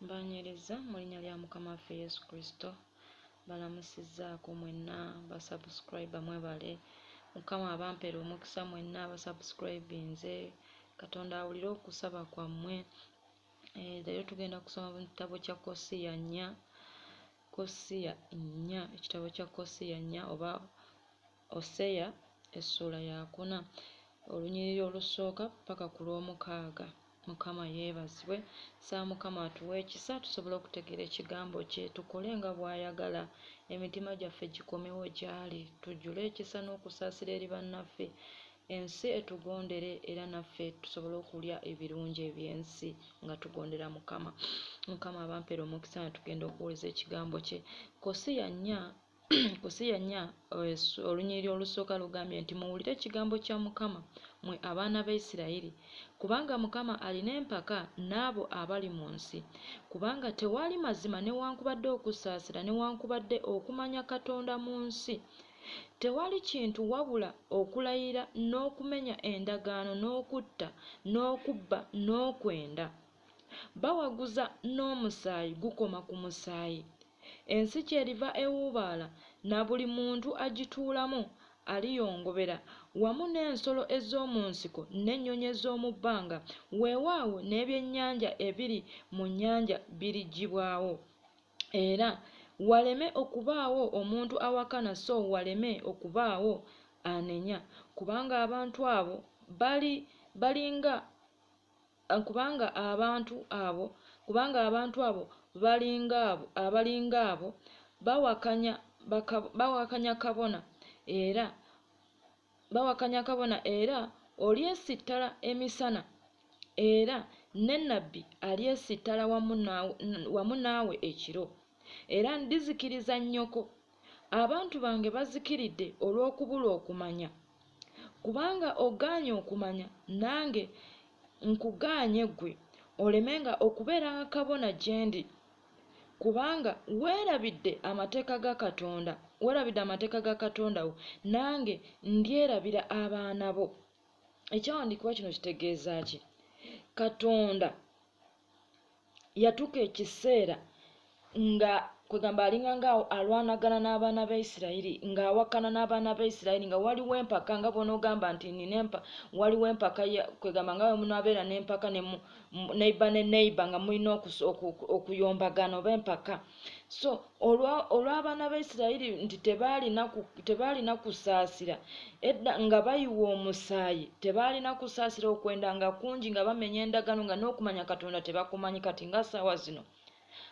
Mbanyereza mu linnya lya Mukama waffe Yesu Kristo. Balamusizzaako mwenna basubscriber mwebale. Mukama abampeera omukisa mwenna abasubscribinze. Katonda awulire okusaba kwammwe. Leero tugenda kusoma mu kitabo kya Kosiya 4, ekitabo kya Kosiya 4 oba Oseya essula ya 4, olunyiriri olusooka paka ku lw'omukaaga. Mukama yeebazibwe. Saa Mukama atuwe ekisa tusobole okutegeera ekigambo kye, tukole nga bw'ayagala, emitima gyaffe gikomewo gy'ali, tujjule ekisa n'okusaasira eri bannaffe, ensi etugondere era naffe tusobole okulya ebirungi eby'ensi nga tugondera Mukama. Mukama abampeera omukisa nga tugenda okuwuliriza ekigambo kye. Kosiya 4 olunyiriri olusooka lugambye nti muwulire ekigambo kya Mukama mmwe abaana ba Isirayiri, kubanga Mukama alina empaka n'abo abali mu nsi, kubanga tewali mazima newankubadde okusaasira newankubadde okumanya Katonda mu nsi. Tewali kintu wabula okulayira n'okumenya endagaano n'okutta n'okubba n'okwenda. Bawaguza n'omusaayi gukoma ku musaayi. Ensi kyeriva ewuubaala na buli muntu agituulamu aliyongobera, wamu n'ensolo ez'omu nsiko n'ennyonyi ez'omu bbanga, weewaawo n'ebyennyanja ebiri mu nnyanja biriggibwawo. Era waleme okubaawo omuntu awakana, so waleme okubaawo anenya, kubanga abantu abo abalinga abo bawakanya kabona era olyesittala emisana, era n'ennabbi alyesittala wamu naawe ekiro. Era ndizikiriza nnyoko. Abantu bange bazikiridde olw'okubulwa okumanya. Kubanga ogaanye okumanya, nange nkugaanye ggwe, olemenga okubeera nga kabona gye ndi. Kubanga weerabidde amateeka ga Katonda wo, nange ndyerabira abaana bo. Ekyawandiikibwa kino kitegeeza ki? Katonda yatuka ekiseera nga kwegamba alinga ngaawo alwanagana n'abaana ba Isirayiri, ng'awakana n'abaana ba Isirayiri, nga waliwo empaka, nga bw'onoogamba nti waliwo empaka, kwegamba nga bwe munaabeera n'empaka neiba ne neiba nga mulina okuyombagana oba empaka. So olw'abaana ba Isirayiri nti tebaalina kusaasira, edda nga bayiwa omusaayi, tebaalina kusaasira, okwenda nga kungi, nga bamenya endagaano, nga n'okumanya Katonda tebakumanyi. Kati nga ssaawa zino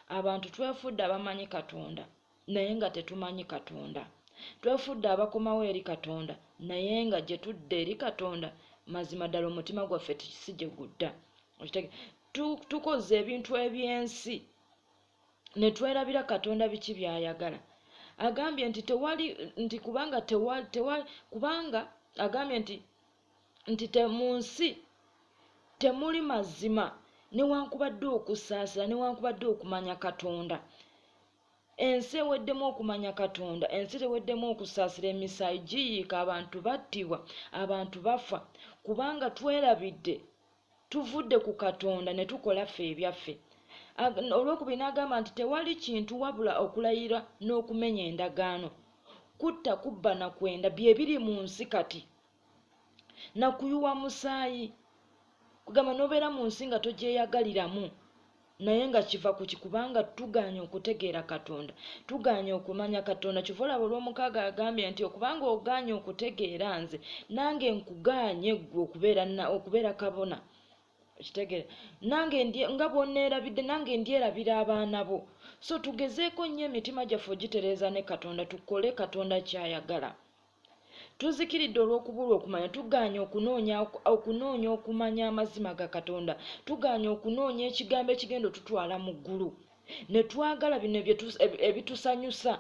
abantu twefudde abamanyi Katonda naye nga tetumanyi Katonda. Twefudde abakomawo eri Katonda naye nga gye tudde eri Katonda mazima ddala omutima gwaffe si gye gudda. Tukoze ebintu eby'ensi ne twerabira Katonda biki by'ayagala. Agambye nti agambye nti mu nsi temuli mazima newankubadde okusaasira newankubadde okumanya Katonda. Ensi eweddemu okumanya Katonda, ensi teweddemu okusaasira, emisaayi giyiika, abantu battibwa, abantu bafa, kubanga twerabidde tuvudde ku Katonda ne tukola ffe ebyaffe. Olwokubiri n'agamba nti tewali kintu wabula okulayira n'okumenya endagaano, kutta, kubba na kwenda bye biri mu nsi kati, na kuyuwa musaayi. Kugamba n'obeera mu nsi nga togyeyagaliramu naye nga kiva ku kubanga tugaanye okutegeera Katonda, tugaanye okumanya Katonda. Kyova olaba olw'omukaaga agambye nti okubanga ogaanye okutegeera nze, nange nkugaanye ggwe okubeera kabona. Kitegeera, nange nga bw'onneerabidde nange ndyerabira abaana bo. So tugezeeko nnyo emitima gyaffe ogitereeza ne Katonda, tukole Katonda ky'ayagala. Tuzikiridde olw'okubulwa okumanya, tugaanye okunoonya okumanya amazima ga Katonda, tugaanye okunoonya ekigambo ekigenda otutwala mu ggulu, ne twagala bino ebitusanyusa.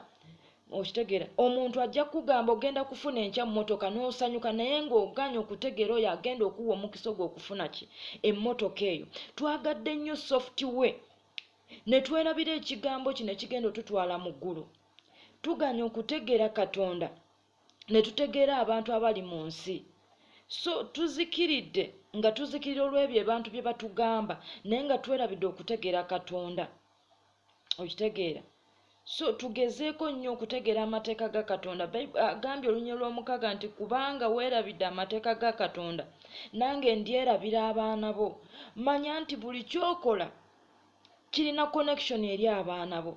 Okitegeera, omuntu ajja kugamba ogenda kufuna enkya mmotoka n'osanyuka, naye ng'ogaanye okutegeera oyo agenda okuwa omukisa gw'okufuna ki? Emmotoka eyo. Twagadde nnyo software ne twerabira ekigambo kino ekigenda otutwala mu ggulu. Tugaanye okutegeera Katonda ne tutegeera abantu abali mu nsi. So tuzikiridde nga tuzikirira olw'ebyo abantu bye batugamba naye nga twerabidde okutegeera Katonda. Okitegeera? So tugezeeko nnyo okutegeera amateeka ga Katonda. Agambye olunyiriri lw'omukaaga nti kubanga weerabidde amateeka ga Katonda nange ndyerabira abaana bo. Manya nti buli kyokola kirina connection eri abaana bo.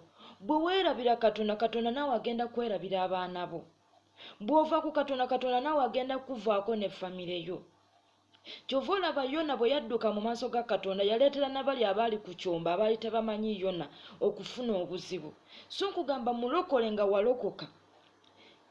Bwe weerabira Katonda, Katonda naawe agenda kwerabira abaana bo. Bw'ova ku Katonda, Katonda naawe agenda kuvaako ne famire yo. Kyova olaba Yona bwe yadduka mu maaso ga Katonda yaleetera n'abali abaali ku kyombo abaali tebamanyi Yona okufuna obuzibu. So nkugamba mulokole nga walokoka